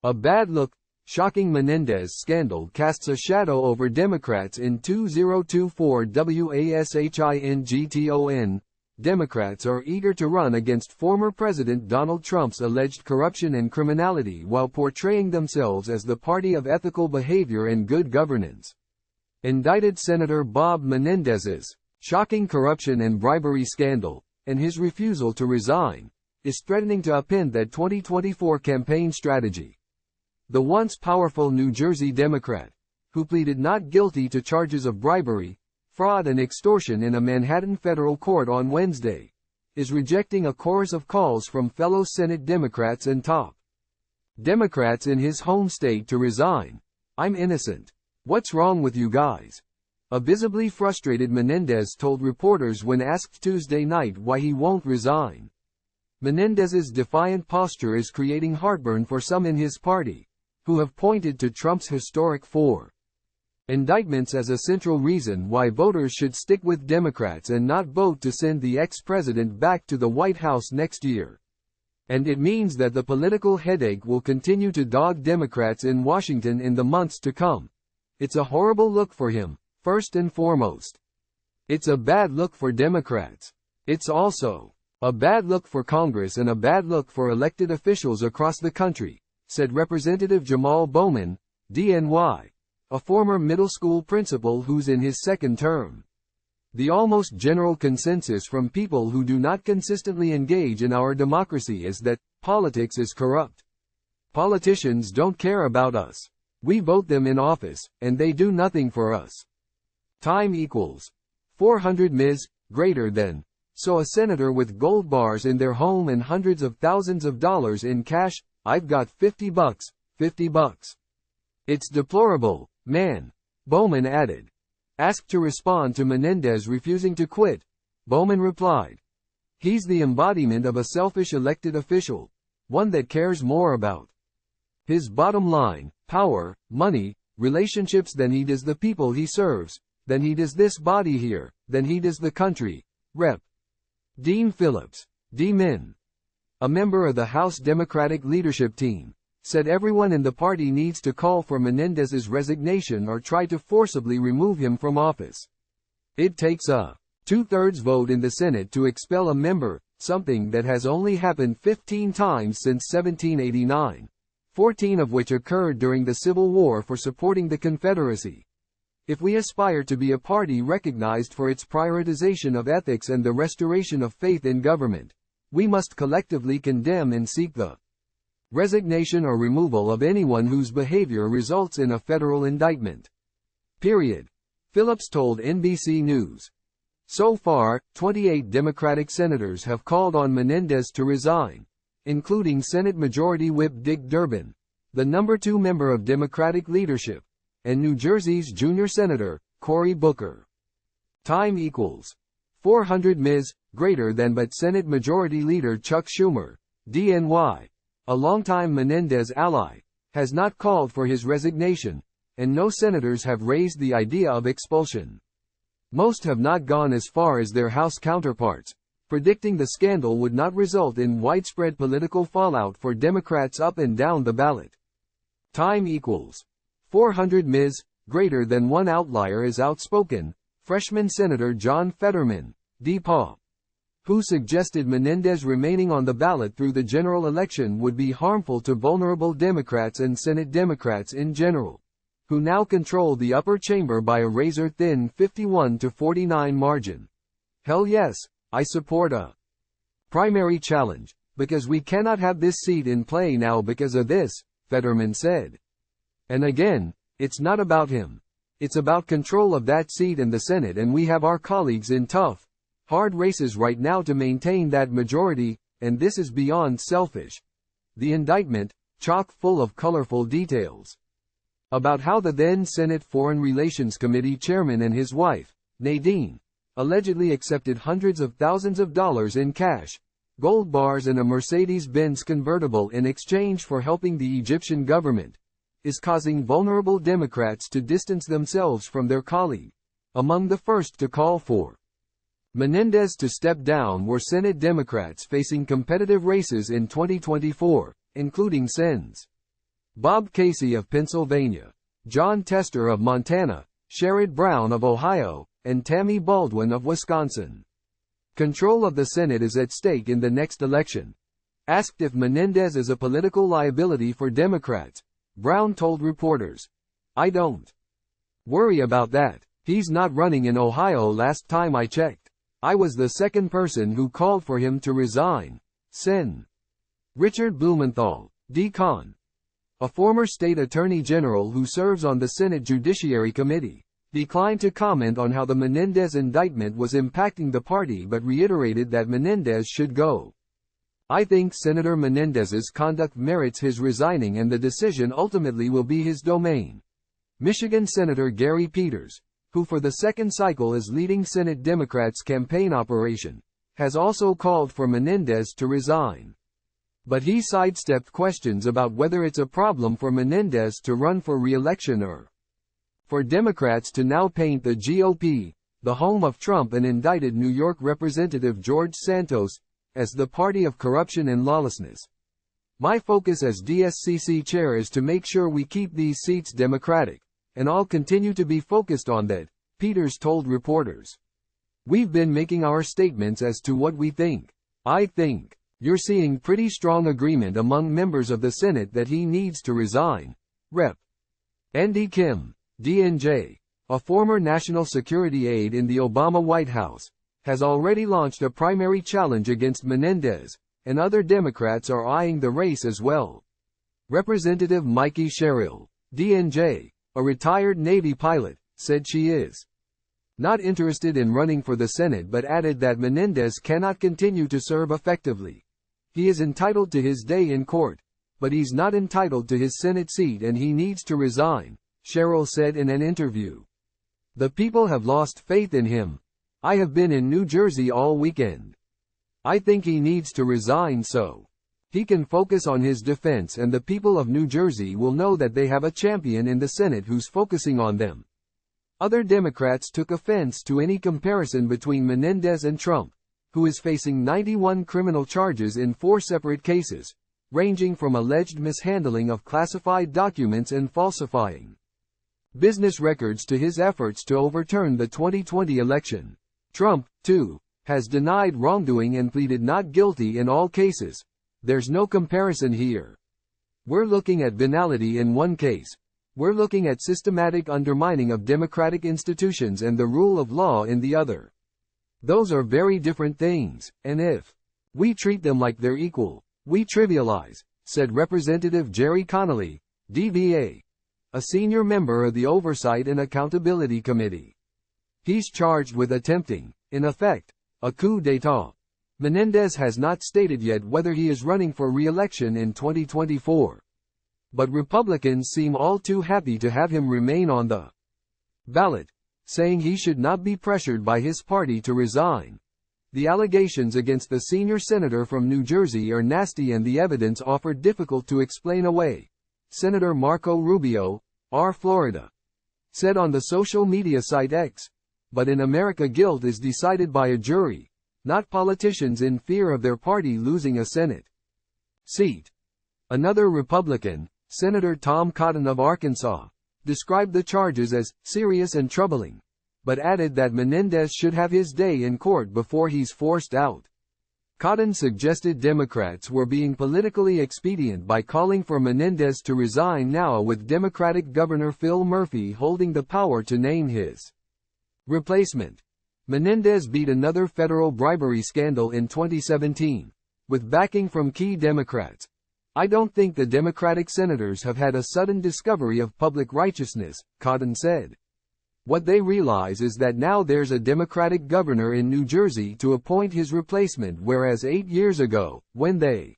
A bad look. Shocking Menendez scandal casts a shadow over Democrats in 2024 WASHINGTON. Democrats are eager to run against former President Donald Trump's alleged corruption and criminality while portraying themselves as the party of ethical behavior and good governance. Indicted Senator Bob Menendez's shocking corruption and bribery scandal, and his refusal to resign, is threatening to upend that 2024 campaign strategy. The once powerful New Jersey Democrat, who pleaded not guilty to charges of bribery, fraud and extortion in a Manhattan federal court on Wednesday, is rejecting a chorus of calls from fellow Senate Democrats and top Democrats in his home state to resign. "I'm innocent. What's wrong with you guys?" A visibly frustrated Menendez told reporters when asked Tuesday night why he won't resign. Menendez's defiant posture is creating heartburn for some in his party, who have pointed to Trump's historic 4 indictments as a central reason why voters should stick with Democrats and not vote to send the ex-president back to the White House next year. And it means that the political headache will continue to dog Democrats in Washington in the months to come. It's a horrible look for him, first and foremost. It's a bad look for Democrats. It's also a bad look for Congress and a bad look for elected officials across the country, said Representative Jamal Bowman, DNY, a former middle school principal who's in his second term. The almost general consensus from people who do not consistently engage in our democracy is that politics is corrupt. Politicians don't care about us. We vote them in office, and they do nothing for us. Time equals 400 Ms. greater than. So a senator with gold bars in their home and hundreds of thousands of dollars in cash, "I've got $50, $50. It's deplorable, man," Bowman added. Asked to respond to Menendez refusing to quit, Bowman replied, "He's the embodiment of a selfish elected official, one that cares more about his bottom line, power, money, relationships than he does the people he serves, than he does this body here, than he does the country." Rep. Dean Phillips, D-Min, a member of the House Democratic leadership team, said everyone in the party needs to call for Menendez's resignation or try to forcibly remove him from office. It takes a 2/3 vote in the Senate to expel a member, something that has only happened 15 times since 1789, 14 of which occurred during the Civil War for supporting the Confederacy. If we aspire to be a party recognized for its prioritization of ethics and the restoration of faith in government, we must collectively condemn and seek the resignation or removal of anyone whose behavior results in a federal indictment. Period. Phillips told NBC News. So far, 28 Democratic senators have called on Menendez to resign, including Senate Majority Whip Dick Durbin, the number 2 member of Democratic leadership, and New Jersey's junior senator, Cory Booker. Time equals 400 Ms. greater than, but Senate Majority Leader Chuck Schumer, DNY, a longtime Menendez ally, has not called for his resignation, and no senators have raised the idea of expulsion. Most have not gone as far as their House counterparts, predicting the scandal would not result in widespread political fallout for Democrats up and down the ballot. Time equals 400 Ms. greater than. One outlier is outspoken, freshman Senator John Fetterman, DPaw, who suggested Menendez remaining on the ballot through the general election would be harmful to vulnerable Democrats and Senate Democrats in general, who now control the upper chamber by a razor-thin 51-49 margin. "Hell yes, I support a primary challenge, because we cannot have this seat in play now because of this," Fetterman said. And again, it's not about him. It's about control of that seat in the Senate, and we have our colleagues in tough, hard races right now to maintain that majority, and this is beyond selfish. The indictment, chock full of colorful details about how the then Senate Foreign Relations Committee chairman and his wife, Nadine, allegedly accepted hundreds of thousands of dollars in cash, gold bars and a Mercedes-Benz convertible in exchange for helping the Egyptian government, is causing vulnerable Democrats to distance themselves from their colleague. Among the first to call for Menendez to step down were Senate Democrats facing competitive races in 2024, including Sen's Bob Casey of Pennsylvania, John Tester of Montana, Sherrod Brown of Ohio, and Tammy Baldwin of Wisconsin. Control of the Senate is at stake in the next election. Asked if Menendez is a political liability for Democrats, Brown told reporters, "I don't worry about that. He's not running in Ohio last time I checked. I was the second person who called for him to resign." Sen. Richard Blumenthal, D-Con, a former state attorney general who serves on the Senate Judiciary Committee, declined to comment on how the Menendez indictment was impacting the party but reiterated that Menendez should go. "I think Senator Menendez's conduct merits his resigning and the decision ultimately will be his domain." Michigan Senator Gary Peters, who for the second cycle is leading Senate Democrats' campaign operation, has also called for Menendez to resign. But he sidestepped questions about whether it's a problem for Menendez to run for re-election or for Democrats to now paint the GOP, the home of Trump and indicted New York Representative George Santos, as the party of corruption and lawlessness. "My focus as DSCC chair is to make sure we keep these seats Democratic, and I'll continue to be focused on that," Peters told reporters. "We've been making our statements as to what we think. I think you're seeing pretty strong agreement among members of the Senate that he needs to resign." Rep. Andy Kim, DNJ, a former national security aide in the Obama White House, has already launched a primary challenge against Menendez, and other Democrats are eyeing the race as well. Representative Mikey Sherrill, DNJ, a retired Navy pilot, said she is not interested in running for the Senate but added that Menendez cannot continue to serve effectively. "He is entitled to his day in court, but he's not entitled to his Senate seat and he needs to resign," Sherrill said in an interview. "The people have lost faith in him. I have been in New Jersey all weekend. I think he needs to resign so he can focus on his defense and the people of New Jersey will know that they have a champion in the Senate who's focusing on them." Other Democrats took offense to any comparison between Menendez and Trump, who is facing 91 criminal charges in 4 separate cases, ranging from alleged mishandling of classified documents and falsifying business records to his efforts to overturn the 2020 election. Trump, too, has denied wrongdoing and pleaded not guilty in all cases. "There's no comparison here. We're looking at venality in one case. We're looking at systematic undermining of democratic institutions and the rule of law in the other. Those are very different things, and if we treat them like they're equal, we trivialize," said Representative Jerry Connolly, DVA, a senior member of the Oversight and Accountability Committee. He's charged with attempting, in effect, a coup d'état. Menendez has not stated yet whether he is running for re-election in 2024. But Republicans seem all too happy to have him remain on the ballot, saying he should not be pressured by his party to resign. The allegations against the senior senator from New Jersey are nasty and the evidence offered difficult to explain away, Senator Marco Rubio, R. Florida, said on the social media site X. But in America, guilt is decided by a jury, not politicians in fear of their party losing a Senate seat. Another Republican, Senator Tom Cotton of Arkansas, described the charges as serious and troubling, but added that Menendez should have his day in court before he's forced out. Cotton suggested Democrats were being politically expedient by calling for Menendez to resign now, with Democratic Governor Phil Murphy holding the power to name his replacement. Menendez beat another federal bribery scandal in 2017, with backing from key Democrats. "I don't think the Democratic senators have had a sudden discovery of public righteousness," Cotton said. "What they realize is that now there's a Democratic governor in New Jersey to appoint his replacement, whereas 8 years ago, when they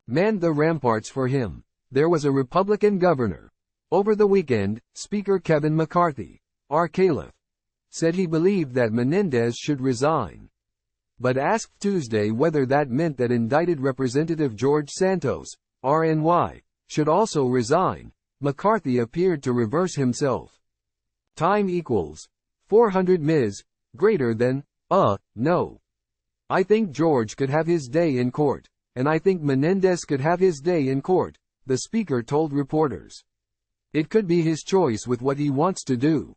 manned the ramparts for him, there was a Republican governor." Over the weekend, Speaker Kevin McCarthy, R. Caliph, said he believed that Menendez should resign. But asked Tuesday whether that meant that indicted Representative George Santos, RNY, should also resign, McCarthy appeared to reverse himself. Time equals 400 Ms. greater than, no. "I think George could have his day in court, and I think Menendez could have his day in court," the speaker told reporters. It could be his choice with what he wants to do.